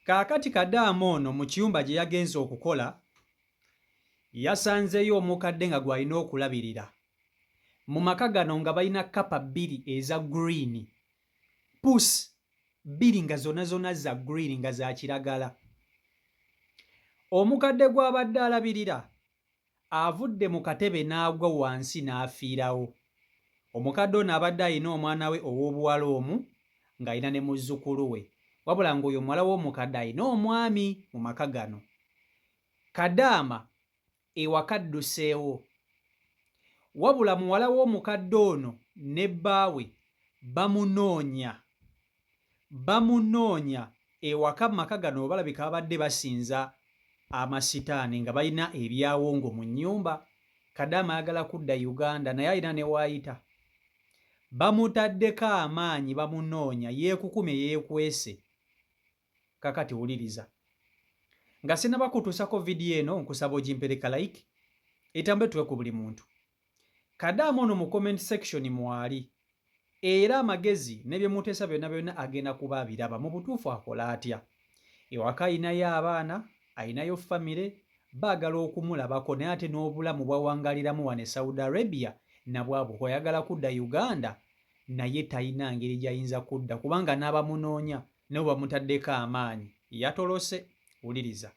Kaakati Kadaama ono mu kiyumba gye yagenze okukola yasanzeeyo omukadde nga gw'alina okulabirira. Mu maka gano nga balina kkapa bbiri eza green, puusi bbiri nga zonna zonna za green nga za kiragala. Omukadde gw'abadde alabirira avudde mu katebe n'agwa wansi n'afiirawo. Omukadde ono abadde alina omwana we ow'obuwala omu ng'alina ne muzzukulu we, wabula ng'oyo muwala w'omukadde alina omwami mu maka gano. Kadaama ewaka adduseewo, wabula muwala w'omukadde ono ne bbaawe bamunoonya ewaka mu maka gano balabika babadde basinza amasitaani nga balina ebyawongo mu nnyumba. Kadaama ayagala kudda Uganda naye alina ne waayita. Bamutaddeko amaanyi bamunoonya, yeekukumye yeekwese. Kakati wuliriza. Nga sinaba kutuusako vidiyo eno nkusaba ogimpereka like etambule tuwe ku buli muntu. Kadaama ono mu comment section mwali era amagezi ne bye muteesa byonna byonna agenda kuba abiraba. Mu butuufu akola atya? Ewaka ayinayo abaana, ayinayo famire, baagala okumulabako naye ate n'obulamu bwawangaliramu wano e Saudi Arabia nabwabwo kwayagala kudda Uganda naye talina ngeri gy'ayinza kudda kubanga n'abamunoonya nabo bamutaddeko amaanyi. Yatolose. Wuliriza.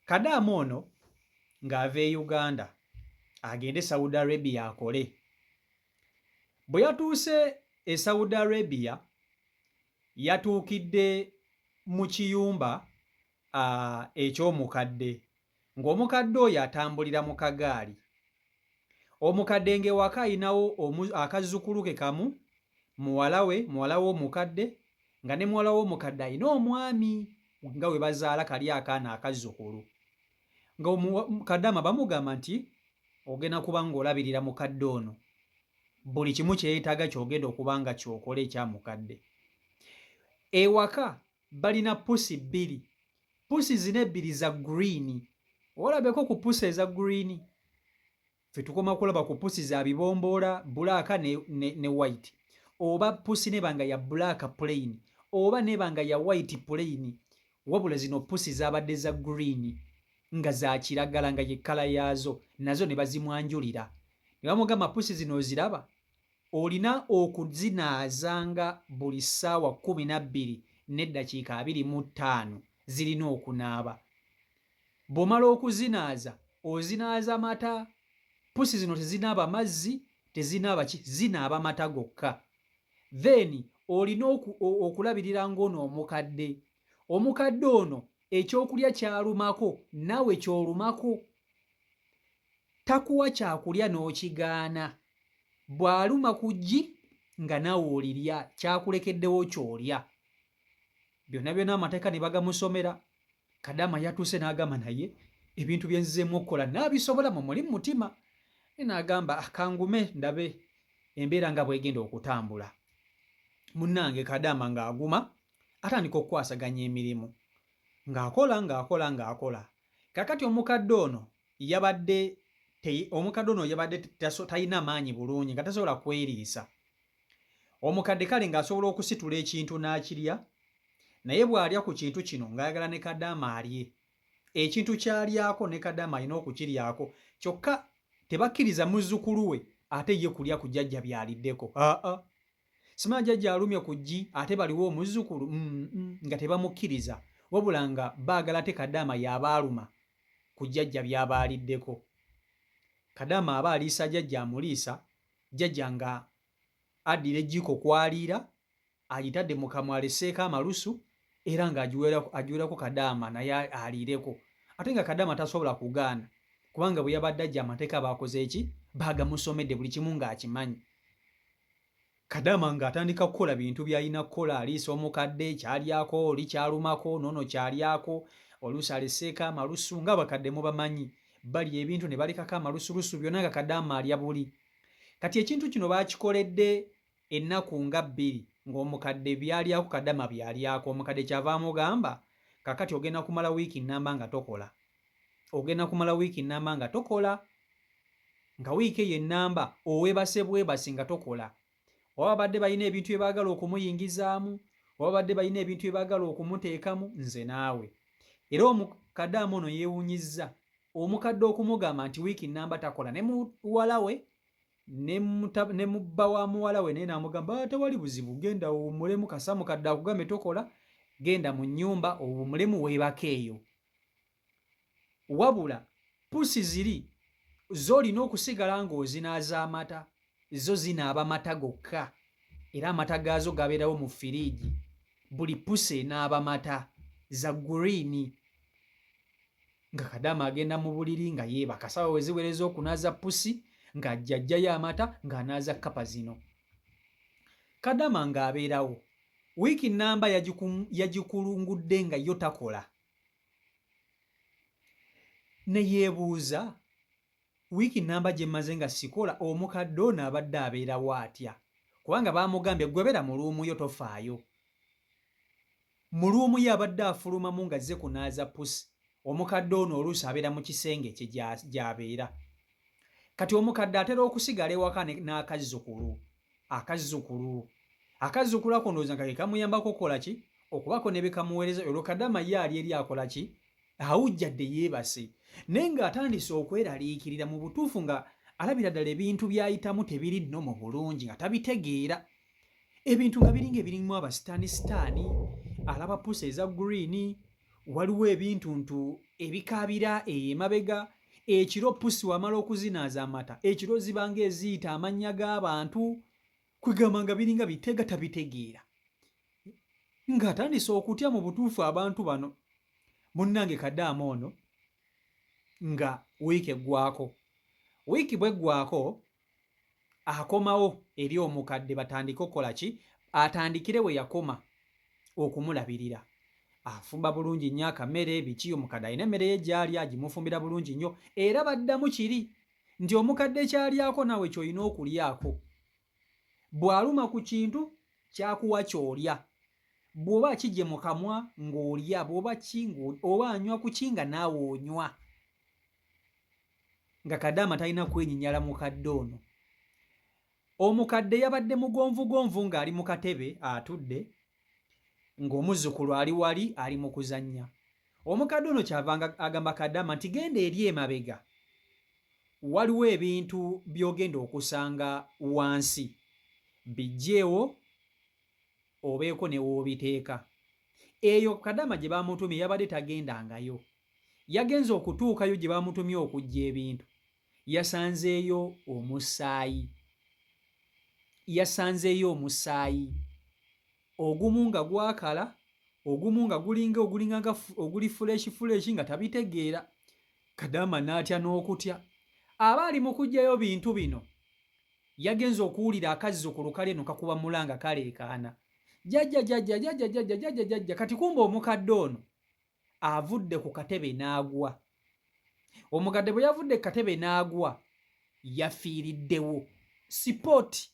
Kadaama ono ng'ava e Uganda agende e Saudi Arabia akole. Bwe yatuuse e Saudi Arabia yatuukidde mu kiyumba eky'omukadde, ng'omukadde oyo atambulira mu kagaali. Omukadde ng'ewaka ayinawo akazzukulu ke kamu, muwala w'omukadde, nga ne muwala w'omukadde alina omwami nga we bazaala kali akaana akazzukulu. Nga Kadaama bamugamba nti ogenda kuba ng'olabirira mukadde ono, buli kimu kye yeetaaga ky'ogenda okuba nga ky'okola ekyamukadde. Ewaka balina pusi bbiri, pusi zina ebbiri za green. Olabeko ku pusi eza green, ffe tukoma kulaba ku pusi za bibomboola bulaaka ne white, oba pusi nebanga ya bulaaka plain oba nebanga ya white plain, wabula zino pusi zabadde za green nga za kiragala nga ye kkala yaazo, nazo ne bazimwanjulira. Ne bamugamba pusi zino oziraba, olina okuzinaazanga buli ssaawa 12 n'eddakiika 25 zirina okunaaba. Bw'omala okuzinaaza ozinaaza mata. Pusi zino tezinaaba mazzi, tezinaaba zinaaba mata gokka. Then olina okulabirira ng'ono omukadde. Omukadde ono ekyokulya kyalumako naawe kyolumako. Takuwa kyakulya n'okigaana. Bw'aluma ku ggi nga naawe olirya, kyakulekeddewo kyolya. Byonna byonna amateeka ne bagamusomera. Kadaama yatuuse n'agamba naye ebintu bye nzizeemu okukola naabisobola mu muli mutima. N'agamba akangume ndabe embeera nga bw'egenda okutambula. Munnange Kadaama ng'aguma atandika okukwasaganya emirimu ng'akola. Kakati omukadde ono yabadde talina maanyi bulungi nga tasobola kweriisa. Omukadde kale ng'asobola okusitula ekintu n'akirya, naye bw'alya ku kintu kino ng'ayagala ne Kadaama alye. Ekintu ky'alyako ne Kadaama alina okukiryako, kyokka tebakkiriza muzzukulu we ate ye kulya ku jjajja byaliddeko. Simanya jjajja alumye ku ggi ate baliwo omuzzukulu nga tebamukkiriza, wabula nga baagala ate Kadaama y'aba aluma ku jjajja by'aba aliddeko. Kadaama aba aliisa jjajja amuliisa, jjajja nga addira ejjiko kwaliira agitadde mu kamwa aleseeko amalusu era ng'agiwerako Kadaama naye aliireko. Ate nga Kadaama tasobola kugaana kubanga bwe yabadde ajja amateeka baakoze eki? Baagamusomedde buli kimu ng'akimanyi. Kadaama ng'atandika kukola bintu by'alina kukola, aliisa omukadde, kyalyako, oli kyalumako, noono kyalyako, oluusi aleseeko amalusu ng'abakadde mubamanyi. Balya ebintu ne balekako amalusulusu byonna nga Kadaama alya buli. Kati ekintu kino baakikoledde ennaku nga 2 ng'omukadde byalyako Kadaama byalyako. Omukadde kyava amugamba kakati ogenda kumala wiiki nnamba nga tokola. Nga wiiki eyo ennamba oweebase bwebasi nga tokola. Oba badde balina ebintu bye baagala okumuyingizaamu, babadde balina ebintu bye baagala okumuteekamu nze naawe. Era omukadde ono yeewunyizza omukadde okumugamba nti wiiki nnamba takola ne muwala we ne mubba wa muwala we naye n'amugamba tewali buzibu, genda owummulemu, kasa mukadde akugambe tokola, genda mu nnyumba owummulemu weebaka eyo. Wabula pusi ziri z'olina okusigala ng'ozinaaza amata, zo zinaaba mata gokka, era amata gaazo gabeerawo mu firiigi. Buli pusi enaaba mata za guriini. Nga Kadaama agenda mu buliri nga yeebaka, sawa we ziwereza okunaaza pusi ng'ajjajjayo amata ng'anaaza kkapa zino. Kadaama ng'abeerawo wiiki nnamba yagikulungudde nga yo takola. Ne yeebuuza wiiki nnamba gye mmaze nga sikola omukadde ono abadde abeerawo atya, kubanga baamugambye gwebera mu luumu yo tofaayo. Mu luumu ye abadde afulumamu nga zze kunaaza pusi. Omukadde ono oluusi abeera mu kisenge kye gy'abeera. Kati omukadde atera okusigala ewaka n'akazzukulu. Akazzukulu ako ndowooza nga ke kamuyambako okukola ki? Okubako ne bekamuweereza. Olwo Kadaama ye ali eri akola ki? Awujjadde yeebase. Naye ng'atandise okweraliikirira mu butuufu nga alabira ddala ebintu by'ayitamu tebiri nno mu bulungi nga tabitegeera. Ebintu nga biringa ebirimu abasitaani, alaba pusi eza guriini, waliwo ebintuntu ebikaabira emabega. Ekiro pusi wamala okuzinaaza amata, ekiro zibanga eziyita amannya g'abantu, kwegamba nga biringa bitega tabitegeera. Ng'atandise okutya mu butuufu abantu bano. Munnange Kadaama ono nga wiiki eggwako. Wiiki bw'eggwako akomawo eri omukadde batandike okukola ki? Atandikire we yakoma okumulabirira. Afumba bulungi nnyo akamere biki, omukadde alina emmere ye gy'ali agimufumbira bulungi nnyo, era baddamu kiri nti omukadde kyalyako naawe ky'olina okulyako. Bw'aluma ku kintu kyakuwa ky'olya, bw'oba kijje mu kamwa ng'olya, bw'oba oba anywa ku ki nga naawe onywa. Nga Kadaama talina kwenyinyala mukadde ono. Omukadde yabadde mugonvugonvu ng'ali mu katebe atudde, ng'omuzzukulu ali wali ali mu kuzannya. Omukadde ono kyava agamba Kadaama nti genda eri emabega, waliwo ebintu by'ogenda okusanga wansi, biggyeewo obeeko ne woobiteeka. Eyo Kadaama gye baamutumye yabadde tagendangayo. Yagenze okutuukayo gye baamutumye okujja ebintu, yasanzeeyo omusaayi. Ogumu nga gwakala, ogumu nga gulinga oguli fuleshi nga tabitegeera. Kadaama n'atya n'okutya. Aba ali mu kuggyayo bintu bino yagenze okuwulira akazzukulu kale eno kakuba mulanga kaleekaana. Jjajja. Kati kumba omukadde ono avudde ku katebe n'agwa. Omukadde bwe yavudde ku katebe n'agwa yafiiriddewo. Sipooti,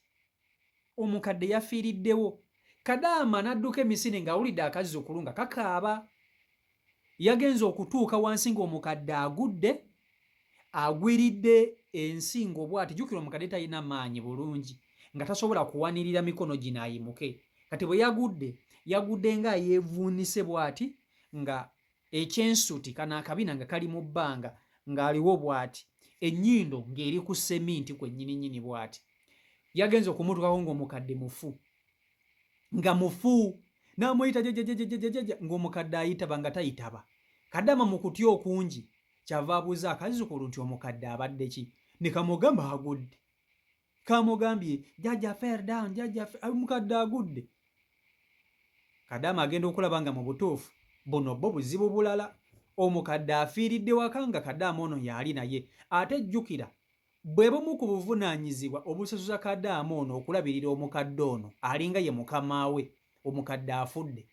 omukadde yafiiriddewo. Kadaama n'adduka emisinde ng'awulidde akazzukulu nga kakaaba. Yagenze okutuuka wansi ng'omukadde agudde, agwiridde ensingo bw'ati. Jjukira omukadde talina maanyi bulungi nga tasobola kuwanirira mikono gino ayimuke. Kati bwe yagudde nga yeevuunise bw'ati, nga ekyensuti kano akabina nga kali mu bbanga ng'aliwo bw'ati, ennyindo ng'eri ku seminti kwennyininyini bw'ati. Yagenze okumutukako ng'omukadde mufu n'amuyita jjajjajjajjajja ng'omukadde ayitaba nga tayitaba. Kadaama mu kutya okungi kyava abuuza akazzukulu nti omukadde abadde ki? Ne kamugamba agudde. Kamugambye jjajja fell down, omukadde agudde. Kadaama agenda okulaba nga mu butuufu buno bwo buzibu bulala. Omukadde afiiridde waka nga Kadaama ono yali naye. Ate jjukira bwe bumu ku buvunaanyizibwa obusasuza Kadaama ono okulabirira omukadde ono alinga ye mukama we, omukadde afudde.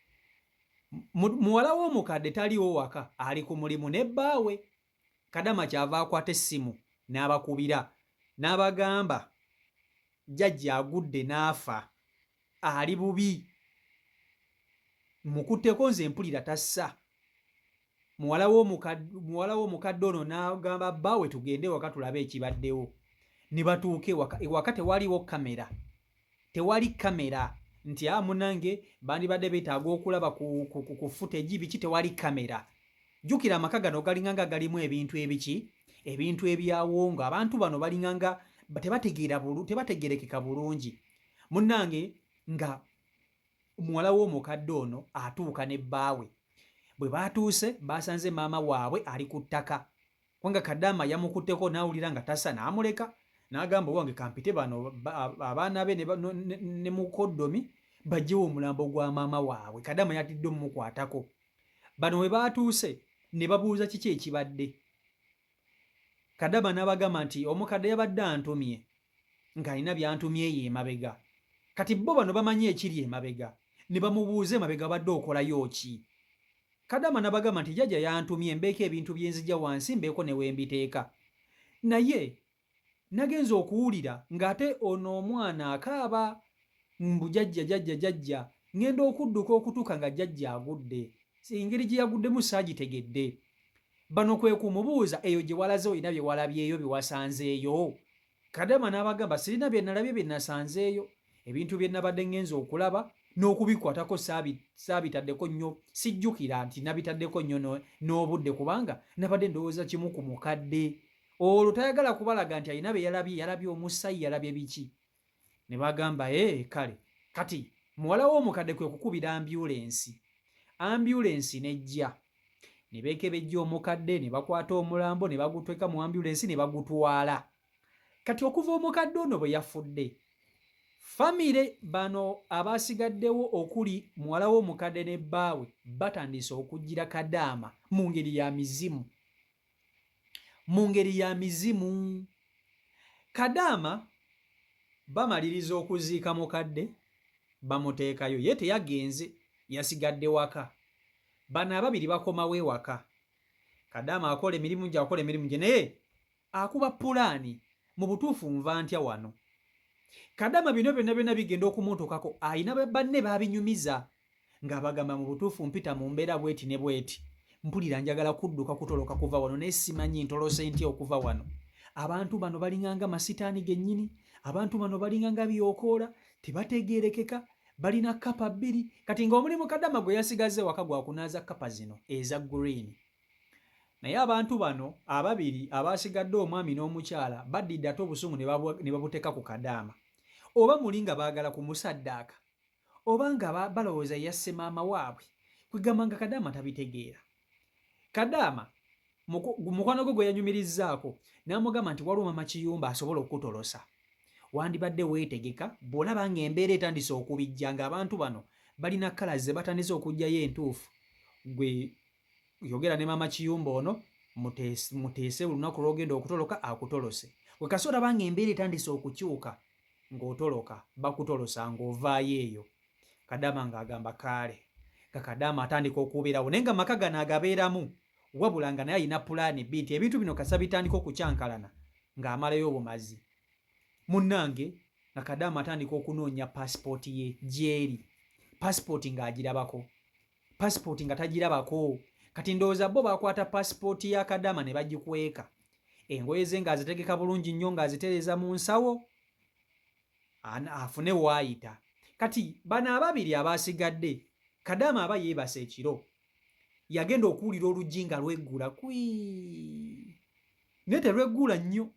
Muwala w'omukadde taliwo waka, ali ku mulimu ne bbaawe. Kadaama kyava akwata essimu n'abakubira n'abagamba jjajja agudde n'afa, ali bubi, mukutteko nze mpulira tassa. Muwala w'omukadde ono n'agamba bbaawe tugende waka tulabe ekibaddewo. Ne batuuka ewaka tewaliwo kamera, tewali kamera nti munange bandibadde beetaaga okulaba ku footage biki tewali kamera. Jjukira amaka gano galinganga galimu ebintu ebiki ebintu ebyawo nga abantu bano balinganga tebategerekeka bulungi. Munnange nga muwala w'omukadde ono atuuka ne bbaawe bwe baatuuse basanze maama waabwe ali ku ttaka kubanga Kadaama yamukutteko n'awulira nga tassa n'amuleka n'agamba wange kampite bano abaana be ne mukoddomi bajjewo omulambo gwa maama waabwe. Kadaama yatidde omumukwatako. Bano we baatuuse ne babuuza kiki ekibadde. Kadaama n'abagamba nti omukadde yabadde antumye ng'alina byantumye ye emabega. Kati bo bano bamanyi ekiri emabega ne bamubuuza emabega badde okolayo ki. Kadaama n'abagamba nti jjajja yantumye mbeeko ebintu bye nzija wansi mbeeko ne wembiteeka. Naye nagenze okuwulira ng'ate ono omwana akaaba mbu jjajja ngenda okudduka okutuuka nga jjajja agudde. Engeri gye yaguddemu saagitegedde. Bano kwe kumubuuza eyo gye walaze olina bye walabyeyo bye wasanzeeyo. Kadaama n'abagamba sirina bye nalabye bye nasanzeeyo. Ebintu bye nabadde ngenza okulaba n'okubikwatako saabitaddeko nnyo, sijjukira nti nabitaddeko nnyo n'obudde kubanga nabadde ndowooza kimu ku mukadde. Olwo tayagala kubalaga nti alina bye yalabye omusaayi yalabye biki. Ne bagamba kale kati muwala w'omukadde kwe kukubira ambyulensi nejja ne beekebejja omukadde ne bakwata omulambo ne baguteeka mu ambyulensi ne bagutwala. Kati okuva omukadde ono bwe yafudde, famire bano abasigaddewo okuli muwala w'omukadde ne bbaawe batandise okujjira Kadaama mu ngeri ya mizimu. Kadaama bamaliriza okuziika mukadde bamuteekayo, ye teyagenze, yasigadde waka. Bano ababiri bakomawo ewaka. Kadaama akola emirimu gye naye akuba pulaani. Mu butuufu nva ntya wano. Kadaama bino byonna bigenda okumutokako, ayina banne baabinyumiza ng'abagamba mu butuufu mpita mu mbeera bweti ne bweti, mpulira njagala kudduka kutoloka kuva wano naye simanyi ntolose ntya okuva wano. Abantu bano balinganga masitaani gennyini, abantu bano balinganga byokoola, tebategeerekeka, balina kapa bbiri. Kati ng'omulimu Kadaama gwe yasigaze waka gwa kunaaza kapa zino eza green. Naye abantu bano ababiri abasigadde omwami n'omukyala baddidde ate obusungu ne babuteeka ku Kadaama. Oba muli nga baagala kumusaddaaka oba nga balowooza yasse maama waabwe, kwegamba nga Kadaama tabitegeera. Kadaama mukwano gwe gwe yanyumirizzaako n'amugamba nti waliwo maama Kiyumba asobola okutolosa. Wandibadde weetegeka bw'olaba ng'embeera etandise okubijja ng'abantu bano balina kkala ze batandise okugjayo entuufu, gwe yogera ne maama Kiyumba ono muteese olunaku lw'ogenda okutoloka akutolose. Gwe kasi olaba ng'embeera etandise okukyuka ng'otoloka bakutolosa ng'ovaayo eyo. Kadaama ng'agamba kaale. Kadaama atandika okubeerawo naye nga maka gano agabeeramu wabula nga naye alina pulaani bbi nti ebintu bino kasa bitandika okukyankalana ng'amalayo obumazi. Munnange nga Kadaama atandika okunoonya paasipooti ye gyeri. Paasipooti ng'agirabako, paasipooti nga tagirabako. Kati ndowooza bo bakwata paasipooti ya Kadaama ne bagikweka, engoye ze ng'azitegeka bulungi nnyo ng'azitereeza mu nsawo afune waayita. Kati bano ababiri abasigadde, Kadaama aba yeebase ekiro, yagenda okuwulira oluggi nga lweggula naye terweggula nnyo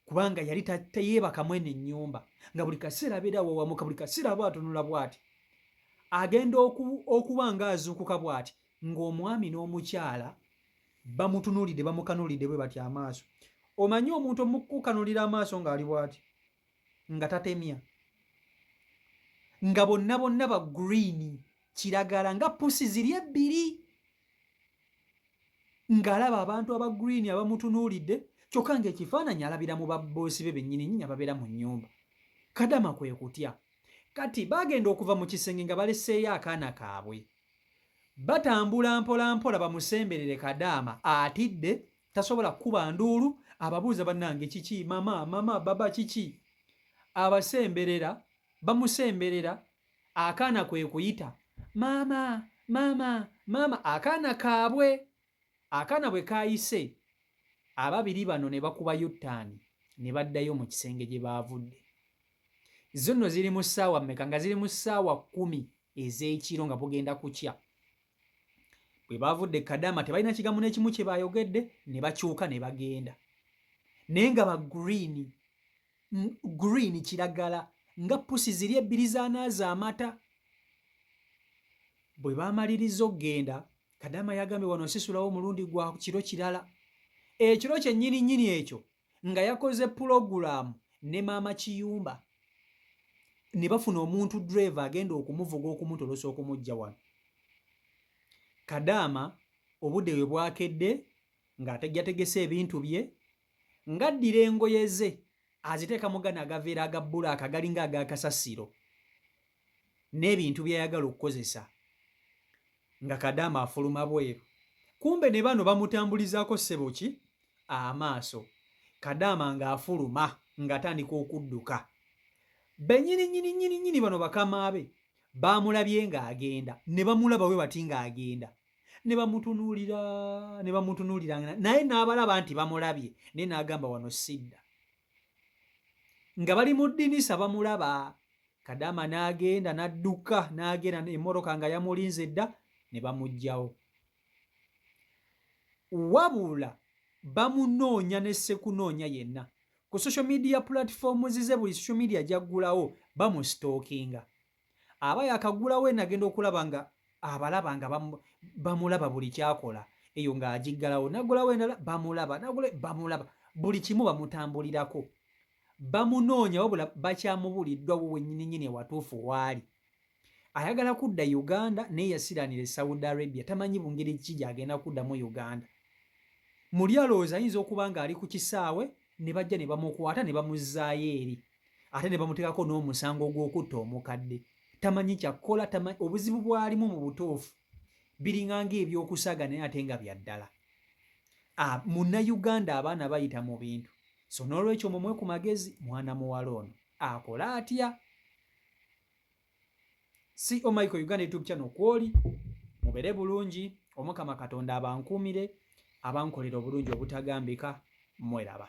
kubanga yali teyeebakamu eno ennyumba nga buli kaseera abeerawo wamuka, buli kaseera aba atunula bw'ati. Agenda okuba ng'azuukuka bw'ati ng'omwami n'omukyala bamutunuulidde bamukanuulidde bwe bati amaaso. Omanyi omuntu omukukanulira amaaso ng'ali bw'ati nga tatemya, nga bonna ba green kiragala nga pusi ziri ebbiri, ng'alaba abantu aba green abamutunuulidde kyokka ng'ekifaananyi alabira mu babboosi be bennyini nnyini ababeera mu nnyumba. Kadaama kwe kutya. Kati bagenda okuva mu kisenge nga baleseeyo akaana kaabwe, batambula mpola mpola bamusemberere Kadaama atidde tasobola kukuba nduulu, ababuuza bannange kiki, mama baba kiki. Abasemberera bamusemberera, akaana kwe kuyita maama. Akaana kaabwe, akaana bwe kaayise ababiri bano ne bakubayo ttaani ne baddayo mu kisenge gye baavudde. zonno ziri mu ssaawa mmeka nga ziri mu ssaawa 10 ez'ekiro nga bugenda kukya. Bwe baavudde Kadaama tebalina kigambo n'ekimu kye baayogedde ne bakyuka ne bagenda. Naye nga ba green kiragala nga pusi ziri ebbiri zaanaaza amata. Bwe baamaliriza okgenda, Kadaama yagambye wano nsisulawo omulundi gwa kiro kirala. Ekiro kyennyini ekyo nga yakoze pulogulaamu ne maama Kiyumba ne bafuna omuntu driver agenda okumuvuga okumutolosa okumujja wano. Kadaama obudde bwe bwakedde ng'ategetegese ebintu bye ng'addira engoye ze aziteeka mu gano agaveera aga bbulaaka agalinga ag'akasasiro n'ebintu by'ayagala okukozesa nga Kadaama afuluma bweru. Kumbe ne bano bamutambulizaako ssebo ki amaaso. Kadaama ng'afuluma ng'atandika okudduka. Bennyini bano bakama be baamulabye ng'agenda ne bamulaba bwe bati ng'agenda ne bamutunuulira naye n'abalaba nti bamulabye naye n'agamba wano sidda. Nga bali mu ddinisa bamulaba. Kadaama n'agenda n'adduka n'agenda emmotoka nga yamulinze dda ne bamuggyawo. Wabula bamunoonya ne ssekunoonya yenna. Ku social media platforms ze buli social media gy'aggulawo bamusitookinga. Aba yakagulawo enagenda okulaba nga abalaba nga bamulaba buli kyakola. Eyo ng'agiggalawo naggulawo endala bamulaba. Buli kimu bamutambulirako. Bamunoonya wabula bakyamubuliddwa wo wennyini watuufu waali. Ayagala kudda Uganda naye yasiraanira Saudi Arabia. Tamanyi bungeri ki gy'agenda kuddamu Uganda. Muli alowooza ayinza okuba ng'ali ku kisaawe ne bajja ne bamukwata ne bamuzzaayo eri. Ate ne bamuteekako n'omusango gw'okutta omukadde. Tamanyi kyakkola, obuzibu bwalimu mu butuufu biringa ng'ebyokusaga naye ate nga bya ddala. Munnayuganda abaana bayita mu bintu. So n'olwekyo mumwe ku magezi mwana muwala ono akola atya? CEO Michael Uganda YouTube channel kwoli mubere bulungi. Omukama Katonda abankuumire abankolera obulungi obutagambika. Mweraba.